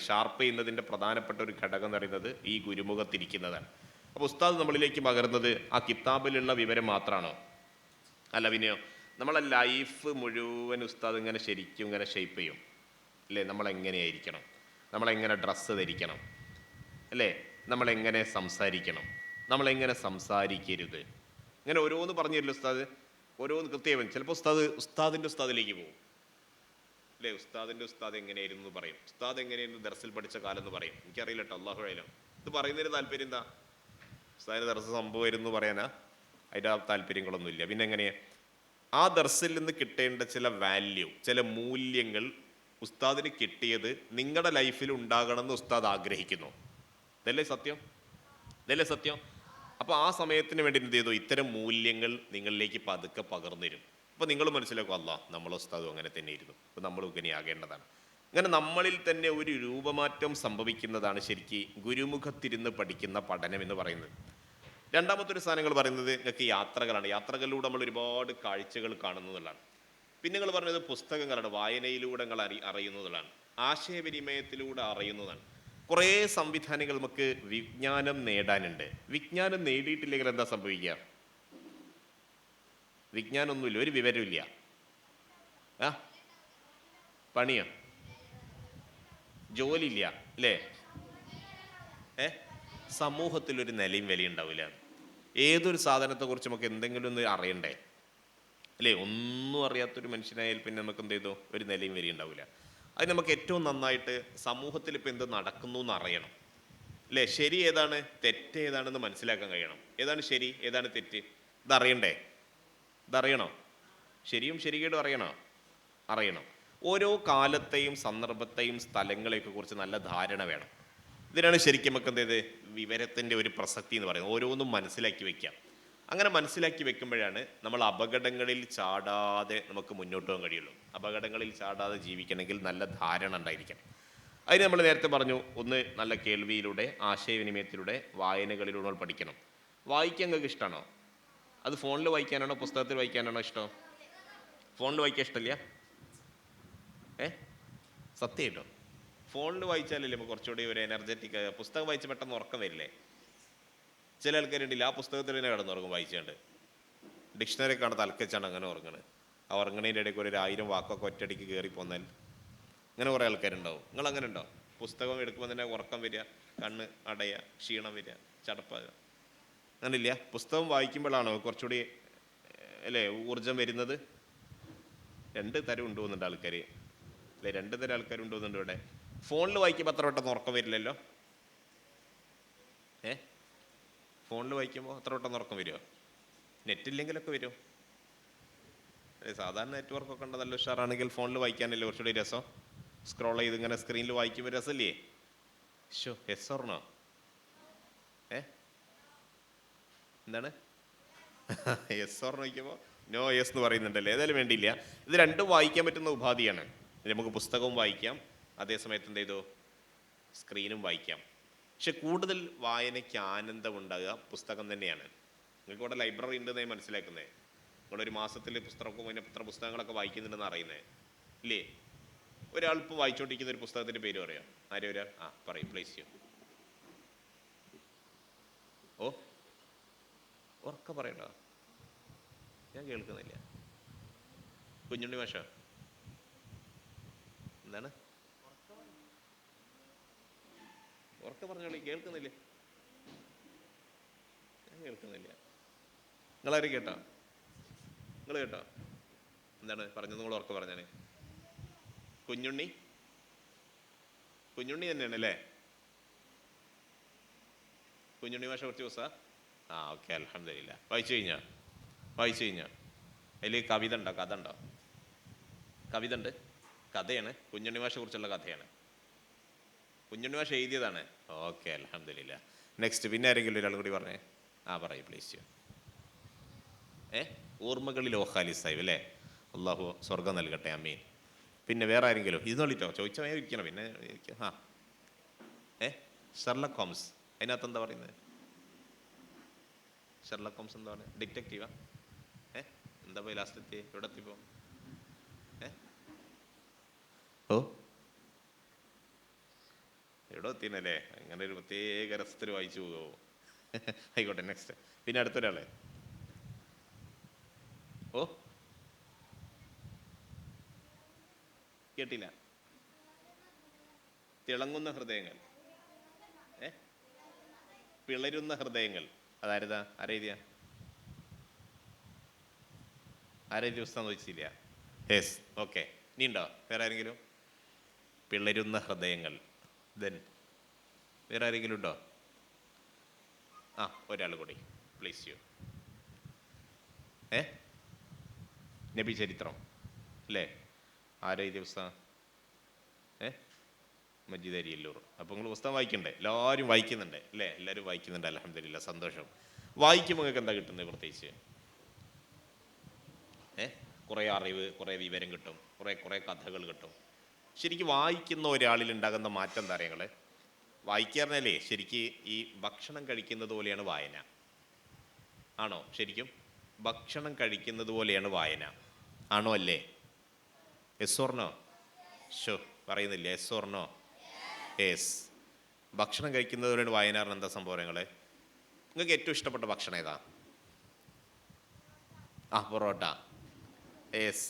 Sharp ചെയ്യുന്നതിൻ്റെ പ്രധാനപ്പെട്ട ഒരു ഘടകം എന്ന് പറയുന്നത് ഈ ഗുരുമുഖത്തിരിക്കുന്നതാണ്. അപ്പോൾ ഉസ്താദ് നമ്മളിലേക്ക് പകർന്നത് ആ കിതാബിലുള്ള വിവരം മാത്രമാണോ? അല്ല, പിന്നെയോ നമ്മളെ ലൈഫ് മുഴുവൻ ഉസ്താദ് ഇങ്ങനെ ശരിക്കും ഇങ്ങനെ ഷേപ്പ് ചെയ്യും അല്ലേ? നമ്മളെങ്ങനെയായിരിക്കണം, നമ്മളെങ്ങനെ ഡ്രസ്സ് ധരിക്കണം അല്ലേ, നമ്മളെങ്ങനെ സംസാരിക്കണം, നമ്മളെങ്ങനെ സംസാരിക്കരുത്, ഇങ്ങനെ ഓരോന്ന് പറഞ്ഞു തരില്ല ഉസ്താദ്. ഓരോന്ന് കൃത്യമായി ചിലപ്പോൾ ഉസ്താദിൻ്റെ ഉസ്താദിലേക്ക് പോകും അല്ലേ? ഉസ്താദിൻ്റെ ഉസ്താദ് എങ്ങനെയായിരുന്നു എന്ന് പറയും, ഉസ്താദ് എങ്ങനെയായിരുന്നു ദർസിൽ പഠിച്ച കാലം എന്ന് പറയും. എനിക്കറിയില്ല കേട്ടോ, അള്ളാഹു ആയാലും. ഇത് പറയുന്നതിന് താല്പര്യം എന്താ? ഉസ്താദിന് ദർസ് സംഭവമായിരുന്നു പറയാനാ? അതിൻ്റെ ആ താല്പര്യങ്ങളൊന്നുമില്ല. പിന്നെ എങ്ങനെയാ ആ ദർസിൽ നിന്ന് കിട്ടേണ്ട ചില വാല്യൂ, ചില മൂല്യങ്ങൾ ഉസ്താദിന് കിട്ടിയത് നിങ്ങളുടെ ലൈഫിൽ ഉണ്ടാകണമെന്ന് ഉസ്താദ് ആഗ്രഹിക്കുന്നു. ഇതല്ലേ സത്യം? ഇതല്ലേ സത്യം? അപ്പോൾ ആ സമയത്തിന് വേണ്ടി എന്ത് ചെയ്തു? ഇത്തരം മൂല്യങ്ങൾ നിങ്ങളിലേക്ക് പതുക്കെ പകർന്നു തരും. അപ്പോൾ നിങ്ങൾ മനസ്സിലാക്കും, അല്ലാ നമ്മളെ ഉസ്താദും അങ്ങനെ തന്നെ ഇരുന്നു, അപ്പോൾ നമ്മളും ഇങ്ങനെയാകേണ്ടതാണ്. അങ്ങനെ നമ്മളിൽ തന്നെ ഒരു രൂപമാറ്റം സംഭവിക്കുന്നതാണ് ശരിക്കും ഗുരുമുഖത്തിരുന്ന് പഠിക്കുന്ന പഠനം എന്ന് പറയുന്നത്. രണ്ടാമത്തെ ഒരു സാധനങ്ങൾ പറയുന്നത് നിങ്ങൾക്ക് യാത്രകളാണ്. യാത്രകളിലൂടെ നമ്മൾ ഒരുപാട് കാഴ്ചകൾ കാണുന്നതാണ്. പിന്നെ നിങ്ങൾ പറഞ്ഞത് പുസ്തകങ്ങളാണ്, വായനയിലൂടെ നിങ്ങൾ അറിയുന്നതാണ്, ആശയവിനിമയത്തിലൂടെ അറിയുന്നതാണ്. കുറേ സംവിധാനങ്ങൾ നമുക്ക് വിജ്ഞാനം നേടാനുണ്ട്. വിജ്ഞാനം നേടിയിട്ടില്ലെങ്കിൽ എന്താ സംഭവിക്കുക? വിജ്ഞാനമൊന്നുമില്ല, ഒരു വിവരമില്ല. ആ പണിയോ ജോലി ഇല്ല അല്ലേ? സമൂഹത്തിലൊരു നിലയും വിലയും ഉണ്ടാവില്ല. ഏതൊരു സാധനത്തെക്കുറിച്ച് നമുക്ക് എന്തെങ്കിലും ഒന്ന് അറിയണ്ടേ അല്ലേ? ഒന്നും അറിയാത്തൊരു മനുഷ്യനായാൽ പിന്നെ നമുക്ക് എന്ത് ചെയ്തു? ഒരു നിലയും വിലയും ഉണ്ടാവില്ല. അത് നമുക്ക് ഏറ്റവും നന്നായിട്ട് സമൂഹത്തിൽ ഇപ്പം എന്ത് നടക്കുന്നു എന്ന് അറിയണം അല്ലേ? ശരി ഏതാണ്, തെറ്റ് ഏതാണെന്ന് മനസ്സിലാക്കാൻ കഴിയണം. ഏതാണ് ശരി, ഏതാണ് തെറ്റ്, ഇതറിയണ്ടേ? ഇതറിയണോ? ശരിയും ശരികേടും അറിയണം. ഓരോ കാലത്തെയും സന്ദർഭത്തെയും സ്ഥലങ്ങളെയൊക്കെ കുറിച്ച് നല്ല ധാരണ വേണം. ഇതിനാണ് ശരിക്കും നമുക്ക് എന്ത് ചെയ്ത് വിവരത്തിൻ്റെ ഒരു പ്രസക്തി എന്ന് പറയുന്നത്. ഓരോന്നും മനസ്സിലാക്കി വെക്കാം. അങ്ങനെ മനസ്സിലാക്കി വെക്കുമ്പോഴാണ് നമ്മൾ അപകടങ്ങളിൽ ചാടാതെ നമുക്ക് മുന്നോട്ട് പോകാൻ കഴിയുള്ളൂ. അപകടങ്ങളിൽ ചാടാതെ ജീവിക്കണമെങ്കിൽ നല്ല ധാരണ ഉണ്ടായിരിക്കണം. അതിന് നമ്മൾ നേരത്തെ പറഞ്ഞു, ഒന്ന് നല്ല കേൾവിയിലൂടെ, ആശയവിനിമയത്തിലൂടെ, വായനകളിലൂടെ നമ്മൾ പഠിക്കണം. വായിക്കാൻ നിങ്ങൾക്ക് ഇഷ്ടമാണോ? അത് ഫോണിൽ വായിക്കാനാണോ പുസ്തകത്തിൽ വായിക്കാനാണോ ഇഷ്ടം? ഫോണിൽ വായിക്കാൻ ഇഷ്ടമില്ല? സത്യമായിട്ടോ? ഫോണിൽ വായിച്ചാലല്ലേ നമുക്ക് കുറച്ചുകൂടി ഒരു എനർജറ്റിക്. പുസ്തകം വായിച്ച് പെട്ടെന്ന് ഉറക്കം വരില്ലേ? ചില ആൾക്കാരുണ്ടില്ല, ആ പുസ്തകത്തിൽ തന്നെ കിടന്നുറങ്ങും വായിച്ചാണ്ട്. ഡിക്ഷണറി കാണാൻ തലക്കച്ചാണ് അങ്ങനെ ഉറങ്ങണത്. ആ ഉറങ്ങണതിൻ്റെ ഇടയ്ക്ക് ഒരു 1000 വാക്കൊക്കെ ഒറ്റയടിക്ക് കയറി പോന്നാൽ അങ്ങനെ കുറേ ആൾക്കാരുണ്ടാവും. നിങ്ങൾ അങ്ങനെ ഉണ്ടോ? പുസ്തകം എടുക്കുമ്പോൾ തന്നെ ഉറക്കം വരിക, കണ്ണ് അടയുക, ക്ഷീണം വരിക, ചടപ്പാകുക, അങ്ങനില്ല? പുസ്തകം വായിക്കുമ്പോഴാണോ കുറച്ചുകൂടി അല്ലേ ഊർജം വരുന്നത്? 2 തരം ഉണ്ടോന്നുണ്ട് ആൾക്കാർ അല്ലേ? 2 തരം ആൾക്കാരുണ്ടോന്നുണ്ട് ഇവിടെ. ഫോണിൽ വായിക്കുമ്പോൾ അത്ര പെട്ടെന്ന് ഉറക്കം വരില്ലല്ലോ. ഫോണിൽ വായിക്കുമ്പോൾ അത്ര പെട്ടെന്ന് ഉറക്കം വരുമോ? നെറ്റില്ലെങ്കിലൊക്കെ വരുമോ? സാധാരണ നെറ്റ്വർക്കൊക്കെ ഉണ്ട്, നല്ല ഉഷാറാണെങ്കിൽ ഫോണിൽ വായിക്കാനല്ലേ കുറച്ചുകൂടി രസം. സ്ക്രോൾ ചെയ്ത് ഇങ്ങനെ സ്ക്രീനിൽ വായിക്കുമ്പോൾ രസമല്ലേ? Yes or no? എന്താണ് യെസ് ഓർണോ ചോദിക്കുമ്പോൾ നോ യെസ് എന്ന് പറയുന്നുണ്ടല്ലേ? ഏതായാലും വേണ്ടിയില്ല. ഇത് രണ്ടും വായിക്കാൻ പറ്റുന്ന ഉപാധിയാണ്. നമുക്ക് പുസ്തകവും വായിക്കാം, അതേസമയത്ത് എന്ത് ചെയ്തു സ്ക്രീനും വായിക്കാം. പക്ഷെ കൂടുതൽ വായനയ്ക്ക് ആനന്ദം ഉണ്ടാകുക പുസ്തകം തന്നെയാണ്. നിങ്ങൾക്ക് ഇവിടെ ലൈബ്രറി ഉണ്ടെന്ന് ഞാൻ മനസ്സിലാക്കുന്നത്. നിങ്ങളൊരു മാസത്തിൽ പുസ്തകവും അതിൻ്റെ ഇത്ര പുസ്തകങ്ങളൊക്കെ വായിക്കുന്നുണ്ടെന്ന് അറിയുന്നത് ഇല്ലേ? ഒരാൾ ഇപ്പോൾ വായിച്ചുകൊണ്ടിരിക്കുന്ന ഒരു പുസ്തകത്തിൻ്റെ പേര് പറയാം. ആരും ഒരാൾ പറയും, പ്ലീസ് യു. ഉറക്ക പറയണ്ട, ഞാൻ കേൾക്കുന്നില്ല. കുഞ്ഞുണ്ണി മാഷ എന്താണ്? ഉറക്ക പറഞ്ഞോളി, കേൾക്കുന്നില്ലേ? ഞാൻ കേൾക്കുന്നില്ല. നിങ്ങളാരും കേട്ടോ? നിങ്ങൾ കേട്ടോ? എന്താണ് പറഞ്ഞത്? നിങ്ങൾ ഉറക്ക പറഞ്ഞാണ്. കുഞ്ഞുണ്ണി തന്നെയാണ് അല്ലേ? കുഞ്ഞുണ്ണി മാഷ കുറച്ച് ദിവസം ഓക്കെ, അൽഹംദുലില്ലാ. വായിച്ചു കഴിഞ്ഞോ? അതിൽ കവിത ഉണ്ടോ, കഥ ഉണ്ടോ? കവിത ഉണ്ട്, കഥയാണ്. കുഞ്ഞുണ്ണി മാഷെ കുറിച്ചുള്ള കഥയാണ്. കുഞ്ഞുണ്ണി മാഷ എഴുതിയതാണ്. ഓക്കെ, അൽഹംദുലില്ലാ. നെക്സ്റ്റ്. പിന്നെ ആരെങ്കിലും ഒരാൾ കൂടി പറഞ്ഞേ. പറയൂ പ്ലീസ്. ഓർമ്മകളിൽ ഓഖാലി സാഹിബ് അല്ലേ? അള്ളാഹു സ്വർഗം നൽകട്ടെ, അമീൻ. പിന്നെ വേറെ ആരെങ്കിലും? ഇരിക്കണോ? ചോദിച്ചാൽ ഇരിക്കണം. പിന്നെ ഷെർലക് ഹോംസ്, അതിനകത്ത് എന്താ പറയുന്നത്? ഷെർലക് ഹോംസ് എന്താണ്? ഡിറ്റക്റ്റീവാ? എന്താ പോയി ലാസ്റ്റ് എത്തി? എവിടെ എത്തിപ്പോ? എവിടെ എത്തിനല്ലേ, അങ്ങനെ ഒരു പ്രത്യേക രസത്തിൽ വായിച്ചു പോകുമോ? ആയിക്കോട്ടെ, നെക്സ്റ്റ്. പിന്നെ അടുത്തൊരാളെ. ഓ, കേട്ടില്ല. തിളങ്ങുന്ന ഹൃദയങ്ങൾ. ഏ, പിളരുന്ന ഹൃദയങ്ങൾ. അതാരതാ? ആരെഴുതിയ? ആരെഴുതിയ പുസ്തകം ചോദിച്ചില്ല? Yes, okay. ഇനി ഉണ്ടോ വേറെ ആരെങ്കിലും? പിളരുന്ന ഹൃദയങ്ങൾ. ദെൻ വേറെ ആരെങ്കിലും ഉണ്ടോ? ആ, ഒരാൾ കൂടി പ്ലീസ്. യു. നബി ചരിത്രം അല്ലേ? ആരെഴുതിയ പുസ്തകം? മജീദ് അരിയല്ലൂർ. അപ്പോൾ നിങ്ങൾ പുസ്തകം വായിക്കണ്ടേ? എല്ലാവരും വായിക്കുന്നുണ്ട് അല്ലേ? എല്ലാവരും വായിക്കുന്നുണ്ട്, അൽഹംദുലില്ലാ, സന്തോഷം. വായിക്കുമ്പോൾ നിങ്ങൾക്ക് എന്താ കിട്ടുന്നത് പ്രത്യേകിച്ച്? കുറേ അറിവ്, കുറേ വിവരം കിട്ടും, കുറേ കഥകൾ കിട്ടും. ശരിക്കും വായിക്കുന്ന ഒരാളിൽ ഉണ്ടാകുന്ന മാറ്റം എന്താ അറിയാം നിങ്ങൾ? വായിക്കാറിനല്ലേ ശരിക്ക് ഈ ഭക്ഷണം കഴിക്കുന്നത് പോലെയാണ് വായന. ആണോ? ശരിക്കും ഭക്ഷണം കഴിക്കുന്നത് പോലെയാണ് വായന. ആണോ അല്ലേ? Yes or no? ഷോ പറയുന്നില്ല. Yes or no? യെസ്. ഭക്ഷണം കഴിക്കുന്നത് പോലെയാണ് വായനാറിന് എന്താ സംഭവം നിങ്ങളെ? നിങ്ങൾക്ക് ഏറ്റവും ഇഷ്ടപ്പെട്ട ഭക്ഷണം ഏതാ? പൊറോട്ട. യെസ്.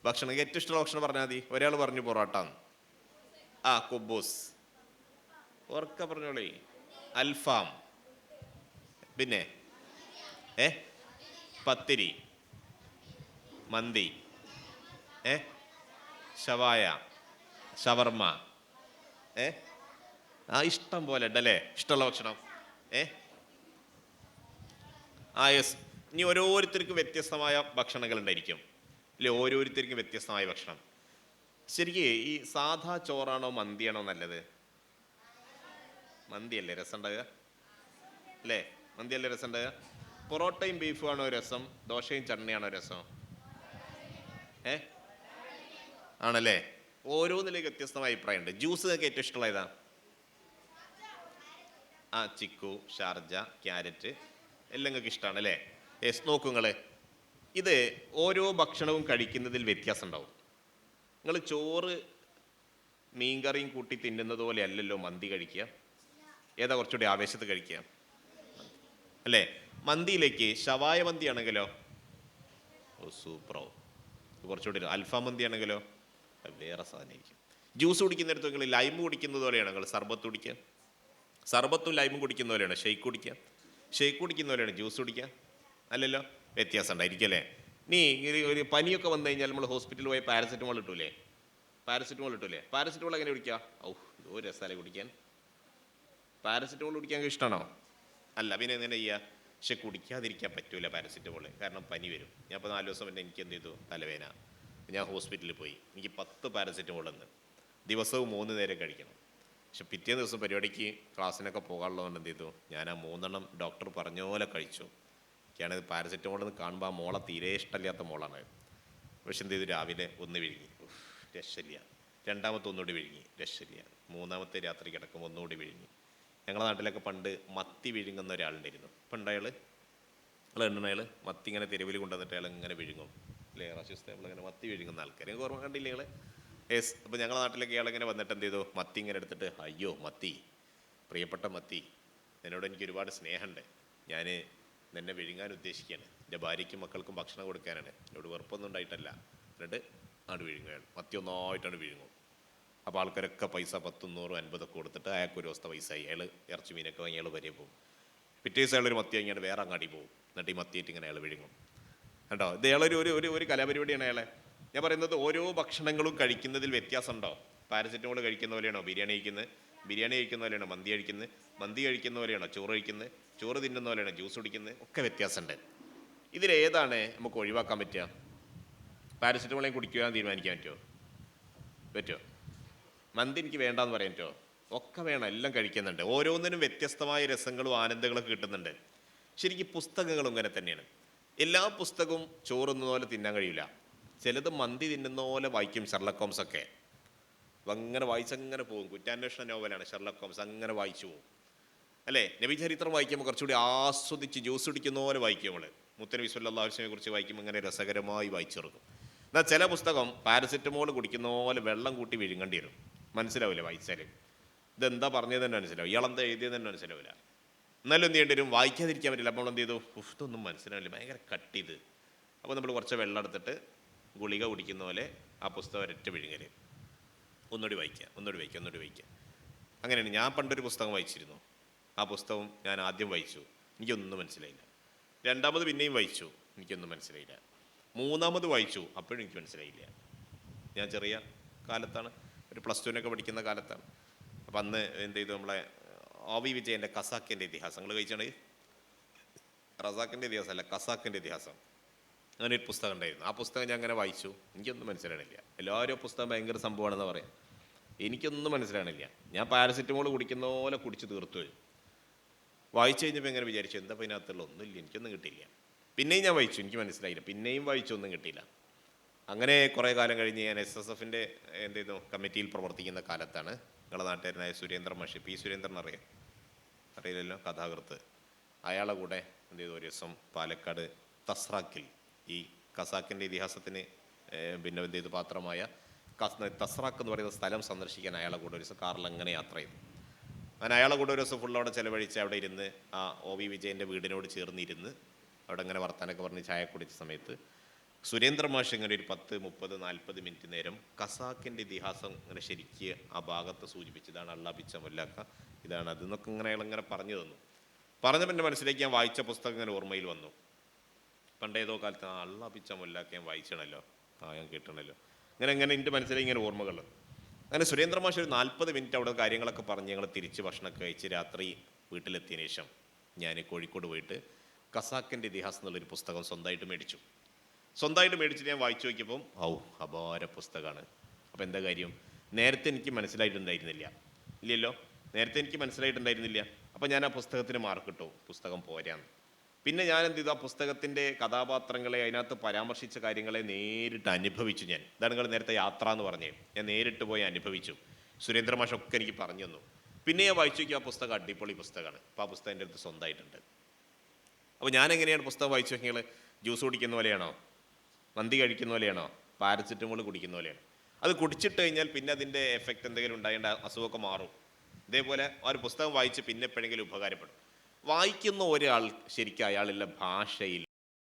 ഭക്ഷണം ഏറ്റവും ഇഷ്ടമുള്ള ഭക്ഷണം പറഞ്ഞാൽ മതി. ഒരാൾ പറഞ്ഞു പൊറോട്ട. കുബൂസ്. ഉറക്ക പറഞ്ഞോളേ. അൽഫാം. പിന്നെ പത്തിരി, മന്തി, ഷവായ, ഷവർമ്മ. ഇഷ്ടം പോലെ ഉണ്ടല്ലേ ഇഷ്ടമുള്ള ഭക്ഷണം. യെസ്. ഇനി ഓരോരുത്തർക്കും വ്യത്യസ്തമായ ഭക്ഷണങ്ങൾ ഉണ്ടായിരിക്കും അല്ലേ? ഓരോരുത്തർക്കും വ്യത്യസ്തമായ ഭക്ഷണം. ശരിക്കും ഈ സാധാ ചോറാണോ മന്തിയാണോ നല്ലത്? മന്തിയല്ലേ രസം ഉണ്ടാകുക അല്ലേ? മന്തിയല്ലേ രസം ഉണ്ടാകുക? പൊറോട്ടയും ബീഫും ആണോ രസം? ദോശയും ചട്നിയാണോ രസം? ആണല്ലേ? ഓരോന്നിലേക്ക് വ്യത്യസ്തമായ അഭിപ്രായമുണ്ട്. ജ്യൂസ് നിങ്ങൾക്ക് ഏറ്റവും ഇഷ്ടമുള്ള ഏതാ? ചിക്കു, ഷാർജ, ക്യാരറ്റ് എല്ലാം നിങ്ങൾക്ക് ഇഷ്ടമാണ് അല്ലേ? യെസ്. നോക്കൂ നിങ്ങൾ, ഇത് ഓരോ ഭക്ഷണവും കഴിക്കുന്നതിൽ വ്യത്യാസം ഉണ്ടാവും. നിങ്ങൾ ചോറ് മീൻകറിയും കൂട്ടി തിന്നുന്നത് പോലെ അല്ലല്ലോ മന്തി കഴിക്കുക. ഏതാ കുറച്ചുകൂടി ആവേശത്ത് കഴിക്കുക അല്ലേ? മന്തിയിലേക്ക് ഷവായ മന്തി ആണെങ്കിലോ സൂപ്പറോ. കുറച്ചുകൂടി അൽഫാം മന്തി ആണെങ്കിലോ വേറെ സാധനമായിരിക്കും. ജ്യൂസ് കുടിക്കുന്നിടത്ത് നിങ്ങൾ ലൈം കുടിക്കുന്നത് പോലെയാണ് നിങ്ങൾ സർബത്ത് കുടിക്കുക. സർബത്തും ലൈമും കുടിക്കുന്ന പോലെയാണ് ഷെയ്ക്ക് കുടിക്കുക. ഷെയ്ക്ക് കുടിക്കുന്ന പോലെയാണ് ജ്യൂസ് കുടിക്കുക. അല്ലല്ലോ, വ്യത്യാസം ഉണ്ടായിരിക്കും അല്ലേ? നീ ഒരു പനിയൊക്കെ വന്നു കഴിഞ്ഞാൽ നമ്മൾ ഹോസ്പിറ്റലിൽ പോയി പാരസെറ്റമോൾ ഇട്ടൂലേ? പാരസെറ്റമോൾ എങ്ങനെ കുടിക്കുക? ഒരു രസാലെ കുടിക്കാൻ. പാരസെറ്റമോൾ കുടിക്കാൻ ഇഷ്ടമാണോ? അല്ല, പിന്നെ എങ്ങനെ ചെയ്യുക? പക്ഷെ കുടിക്കാതിരിക്കാൻ പറ്റൂല പാരസെറ്റമോൾ, കാരണം പനി വരും. ഞാൻ ഇപ്പോൾ 4 ദിവസം പിന്നെ എനിക്ക് എന്ത് ചെയ്തു? തലവേന. ഞാൻ ഹോസ്പിറ്റലിൽ പോയി. എനിക്ക് 10 പാരസെറ്റമോൾ എന്ന് ദിവസവും 3 നേരം കഴിക്കണം. പക്ഷെ പിറ്റേ ദിവസം പരിപാടിക്ക് ക്ലാസ്സിനൊക്കെ പോകാനുള്ളതുകൊണ്ട് എന്ത് ചെയ്തു? ഞാൻ 3 എണ്ണം ഡോക്ടർ പറഞ്ഞ പോലെ കഴിച്ചു. എനിക്കാണിത് പാരസെറ്റമോൾ എന്ന് കാണുമ്പോൾ ആ മോളെ തീരെ ഇഷ്ടമില്ലാത്ത മോളാണ്. പക്ഷെ എന്ത് ചെയ്തു? രാവിലെ ഒന്ന് വിഴുങ്ങി, രക്ഷയില്ല. രണ്ടാമത്തെ ഒന്നുകൂടി വിഴുങ്ങി, രക്ഷയില്ല. മൂന്നാമത്തെ രാത്രി കിടക്കുമ്പോൾ ഒന്നുകൂടി വിഴുങ്ങി. ഞങ്ങളുടെ നാട്ടിലൊക്കെ പണ്ട് മത്തി വിഴുങ്ങുന്ന ഒരാളുണ്ടായിരുന്നു. ഇപ്പം ഉണ്ട് അയാൾ അയാൾ മത്തി ഇങ്ങനെ തെരുവിൽ കൊണ്ടുവന്നിട്ട് അയാൾ ഇങ്ങനെ വിഴുങ്ങും അല്ലേ? റാശിസ്ത ഇങ്ങനെ മത്തി വിഴുങ്ങുന്ന ആൾക്കാർ നിങ്ങൾക്ക് ഓർമ്മ കണ്ടില്ലേ നിങ്ങൾ? യെസ്. അപ്പോൾ ഞങ്ങളുടെ നാട്ടിലേക്ക് ഇയാളിങ്ങനെ വന്നിട്ട് എന്ത് ചെയ്തു? മത്തി ഇങ്ങനെ എടുത്തിട്ട്, അയ്യോ മത്തി, പ്രിയപ്പെട്ട മത്തി, എന്നോട് എനിക്ക് ഒരുപാട് സ്നേഹമുണ്ട്, ഞാൻ നിന്നെ വിഴുങ്ങാൻ ഉദ്ദേശിക്കുകയാണ്, എൻ്റെ ഭാര്യയ്ക്കും മക്കൾക്കും ഭക്ഷണം കൊടുക്കാനാണ്, എന്നോട് വെറുപ്പൊന്നും ഉണ്ടായിട്ടല്ല. എന്നിട്ട് വിഴുങ്ങുകയാണ്. മത്തി ഒന്നായിട്ടാണ് വിഴുങ്ങും. അപ്പോൾ ആൾക്കാരൊക്കെ പൈസ 10, 100, 50 കൊടുത്തിട്ട് അയാൾക്ക് ഒരു ദിവസത്തെ പൈസയായി. അയാൾ ഇറച്ചി മീനൊക്കെ വാങ്ങി അയാൾ വരെ പോകും. പിറ്റേ ദിവസം അയാളൊരു മത്തി വാങ്ങിയാണ് വേറെ അങ്ങാടി പോകും. എന്നിട്ട് ഈ മത്തിയായിട്ട് ഇങ്ങനെ അയാൾ വിഴുങ്ങും. കേട്ടോ, ഇത് അയാളൊരു ഒരു കലാപരിപാടിയാണ് അയാളെ. ഞാൻ പറയുന്നത് ഓരോ ഭക്ഷണങ്ങളും കഴിക്കുന്നതിൽ വ്യത്യാസം ഉണ്ടോ? പാരസെറ്റമോൾ കഴിക്കുന്ന പോലെയാണോ ബിരിയാണി കഴിക്കുന്നത്? ബിരിയാണി കഴിക്കുന്ന പോലെയാണോ മന്തി കഴിക്കുന്നത്? മന്തി കഴിക്കുന്ന പോലെയാണോ ചോറ് കഴിക്കുന്നത്? ചോറ് തിന്നുന്ന പോലെയാണോ ജ്യൂസ് കുടിക്കുന്നത്? ഒക്കെ വ്യത്യാസമുണ്ട്. ഇതിലേതാണ് നമുക്ക് ഒഴിവാക്കാൻ പറ്റുക? പാരസെറ്റമോളേയും കുടിക്കാൻ തീരുമാനിക്കാൻ പറ്റുമോ? മന്തി എനിക്ക് വേണ്ടാന്ന് പറയാൻ പറ്റുമോ? ഒക്കെ വേണം, എല്ലാം കഴിക്കുന്നുണ്ട്. ഓരോന്നിനും വ്യത്യസ്തമായ രസങ്ങളും ആനന്ദങ്ങളൊക്കെ കിട്ടുന്നുണ്ട്. ശരിക്കും പുസ്തകങ്ങളും ഇങ്ങനെ തന്നെയാണ്. എല്ലാ പുസ്തകവും ചോറുന്ന പോലെ തിന്നാൻ കഴിയില്ല. ചിലത് മന്തി തിന്നുന്ന പോലെ വായിക്കും. ഷെർലക് ഹോംസ് ഒക്കെ അങ്ങനെ വായിച്ചങ്ങനെ പോകും. കുറ്റാന്വേഷണ നോവലാണ് ഷെർലക് ഹോംസ്, അങ്ങനെ വായിച്ചു പോകും അല്ലേ? നബി ചരിത്രം വായിക്കുമ്പോൾ കുറച്ചുകൂടി ആസ്വദിച്ച് ജ്യൂസ് കുടിക്കുന്ന പോലെ വായിക്കും. നമ്മൾ മുത്തനബി സല്ലല്ലാഹു അലൈഹി വസല്ലമയെ കുറിച്ച് വായിക്കുമ്പോൾ ഇങ്ങനെ രസകരമായി വായിച്ചെടുക്കും. എന്നാൽ ചില പുസ്തകം പാരസെറ്റമോൾ കുടിക്കുന്ന പോലെ വെള്ളം കൂട്ടി വിഴുങ്ങേണ്ടി വരും. മനസ്സിലാവില്ല വായിച്ചാൽ. ഇതെന്താ പറഞ്ഞത് തന്നെ മനസ്സിലാവും, ഇയാളെന്താ എഴുതിയത് തന്നെ മനസ്സിലാവില്ല. എന്നാലും എന്ത് ചെയ്യേണ്ടി വരും, വായിക്കാതിരിക്കാൻ പറ്റില്ല. അപ്പോൾ നമ്മൾ എന്ത് ചെയ്തു, ഇതൊന്നും മനസ്സിലാവില്ല, ഭയങ്കര കട്ടിത്. അപ്പോൾ നമ്മൾ കുറച്ച് വെള്ളം എടുത്തിട്ട് ഗുളിക കുടിക്കുന്ന പോലെ ആ പുസ്തകം ഒരൊറ്റ വിഴുങ്ങൽ, ഒന്നുകൂടി വായിക്കുക, ഒന്നുകൂടി വായിക്കുക, ഒന്നുകൂടി വായിക്കുക. അങ്ങനെയാണ്. ഞാൻ പണ്ടൊരു പുസ്തകം വായിച്ചിരുന്നു. ആ പുസ്തകം ഞാൻ ആദ്യം വായിച്ചു, എനിക്കൊന്നും മനസ്സിലായില്ല. രണ്ടാമത് പിന്നെയും വായിച്ചു, എനിക്കൊന്നും മനസ്സിലായില്ല. മൂന്നാമത് വായിച്ചു, അപ്പോഴും എനിക്ക് മനസ്സിലായില്ല. ഞാൻ ചെറിയ കാലത്താണ്, ഒരു +2 പഠിക്കുന്ന കാലത്താണ്. അപ്പം അന്ന് എന്ത് ചെയ്തു, നമ്മളെ OV വിജയൻ്റെ ഖസാക്കിൻ്റെ ഇതിഹാസം നിങ്ങൾ കഴിച്ചാണ്. റസാക്കിൻ്റെ ഇതിഹാസമല്ല, ഖസാക്കിൻ്റെ ഇതിഹാസം, അങ്ങനെ ഒരു പുസ്തകം ഉണ്ടായിരുന്നു. ആ പുസ്തകം ഞാൻ അങ്ങനെ വായിച്ചു, എനിക്കൊന്നും മനസ്സിലാണില്ല. എല്ലാവരും പുസ്തകം ഭയങ്കര സംഭവമാണെന്ന് പറയാം, എനിക്കൊന്നും മനസ്സിലാണില്ല. ഞാൻ പാരസെറ്റമോൾ കുടിക്കുന്ന പോലെ കുടിച്ച് തീർത്തു. വായിച്ചു കഴിഞ്ഞപ്പോൾ എങ്ങനെ വിചാരിച്ചു, എന്താ ഇതിനകത്തുള്ള ഒന്നുമില്ല, എനിക്കൊന്നും കിട്ടിയില്ല. പിന്നെയും ഞാൻ വായിച്ചു, എനിക്ക് മനസ്സിലായില്ല. പിന്നെയും വായിച്ചു, ഒന്നും കിട്ടിയില്ല. അങ്ങനെ കുറേ കാലം കഴിഞ്ഞ് ഞാൻ SSFൻ്റെ എന്ത് ചെയ്തു, കമ്മിറ്റിയിൽ പ്രവർത്തിക്കുന്ന കാലത്താണ് നിങ്ങളുടെ നാട്ടുകാരനായ സുരേന്ദ്രൻ മാഷി, P. സുരേന്ദ്രൻ അറിയില്ലല്ലോ, കഥാകൃത്ത്. അയാളെ കൂടെ എന്ത് ചെയ്തു, ഒരു ദിവസം പാലക്കാട് തസ്രാക്കിൽ ഈ ഖസാക്കിൻ്റെ ഇതിഹാസത്തിന് പിന്നെ എന്ത് ചെയ്തു പാത്രമായ തസ്രാക്ക് എന്ന് പറയുന്ന സ്ഥലം സന്ദർശിക്കാൻ അയാളെ കൂടെ ഒരു ദിവസം കാറിൽ അങ്ങനെ യാത്ര ചെയ്തു. അങ്ങനെ അയാളെ കൂടെ ഒരു ദിവസം ഫുൾ അവിടെ ചിലവഴിച്ച് അവിടെ ഇരുന്ന് ആ OV വിജയൻ്റെ വീടിനോട് ചേർന്നിരുന്ന് അവിടെ അങ്ങനെ വർത്താനൊക്കെ പറഞ്ഞ് ചായ കുടിച്ച സമയത്ത് സുരേന്ദ്രൻ മാഷ് ഇങ്ങനെ ഒരു 10, 30, 40 മിനിറ്റ് നേരം ഖസാക്കിൻ്റെ ഇതിഹാസം ഇങ്ങനെ ശരിക്ക് ആ ഭാഗത്ത് സൂചിപ്പിച്ച്, ഇതാണ് അള്ളാ പിച്ച മുല്ലാക്ക, ഇതാണ് അതെന്നൊക്കെ ഇങ്ങനെ അയാളിങ്ങനെ പറഞ്ഞു തന്നു. പറഞ്ഞപ്പോൾ എൻ്റെ മനസ്സിലേക്ക് ഞാൻ വായിച്ച പുസ്തകം ഇങ്ങനെ ഓർമ്മയിൽ വന്നു. പണ്ടേതോ കാലത്ത് അള്ളാ പിച്ച മുല്ലാക്ക ഞാൻ വായിച്ചണല്ലോ, ഞാൻ കേട്ടണല്ലോ, ഇങ്ങനെ എൻ്റെ മനസ്സിലേക്ക് ഇങ്ങനെ ഓർമ്മകൾ. അങ്ങനെ സുരേന്ദ്രൻ മാഷ് ഒരു 40 മിനിറ്റ് അവിടെ കാര്യങ്ങളൊക്കെ പറഞ്ഞ് ഞങ്ങൾ തിരിച്ച് ഭക്ഷണമൊക്കെ കഴിച്ച് രാത്രി വീട്ടിലെത്തിയതിനു ശേഷം ഞാൻ കോഴിക്കോട് പോയിട്ട് ഖസാക്കിൻ്റെ ഇതിഹാസം എന്നുള്ളൊരു പുസ്തകം സ്വന്തമായിട്ട് മേടിച്ചിട്ട് ഞാൻ വായിച്ചു നോക്കിയപ്പം അപാര പുസ്തകമാണ്. അപ്പോൾ എന്താ കാര്യം, നേരത്തെ എനിക്ക് മനസ്സിലായിട്ടുണ്ടായിരുന്നില്ല. നേരത്തെ എനിക്ക് മനസ്സിലായിട്ടുണ്ടായിരുന്നില്ല. അപ്പോൾ ഞാൻ ആ പുസ്തകത്തിന് മാർക്കിട്ടു, പുസ്തകം പോരാന്ന്. പിന്നെ ഞാൻ എന്ത് ചെയ്തു, ആ പുസ്തകത്തിൻ്റെ കഥാപാത്രങ്ങളെ, അതിനകത്ത് പരാമർശിച്ച കാര്യങ്ങളെ നേരിട്ട് അനുഭവിച്ചു. ഇതാണ് നിങ്ങൾ നേരത്തെ യാത്ര എന്ന് പറഞ്ഞേ, ഞാൻ നേരിട്ട് പോയി അനുഭവിച്ചു. സുരേന്ദ്ര മാഷൊക്കെ എനിക്ക് പറഞ്ഞു തന്നു. പിന്നെ ഞാൻ വായിച്ചു നോക്കി, ആ പുസ്തകം അടിപൊളി പുസ്തകമാണ്. അപ്പോൾ ആ പുസ്തകം എൻ്റെ അടുത്ത് സ്വന്തമായിട്ടുണ്ട്. അപ്പോൾ ഞാൻ എങ്ങനെയാണ് പുസ്തകം വായിച്ചു നോക്കിയാൽ, ജ്യൂസ് കുടിക്കുന്ന പോലെയാണോ, മന്തി കഴിക്കുന്ന പോലെയാണോ, പാരസെറ്റമോൾ കുടിക്കുന്ന പോലെയാണ്. അത് കുടിച്ചിട്ട് കഴിഞ്ഞാൽ പിന്നെ അതിൻ്റെ എഫക്റ്റ് എന്തെങ്കിലും ഉണ്ടായേണ്ട അസുഖമൊക്കെ മാറും. ഇതേപോലെ ആ ഒരു പുസ്തകം വായിച്ച് പിന്നെ എപ്പോഴെങ്കിലും ഉപകാരപ്പെടും. വായിക്കുന്ന ഒരാൾ ശരിക്കും അയാളുള്ള ഭാഷയിൽ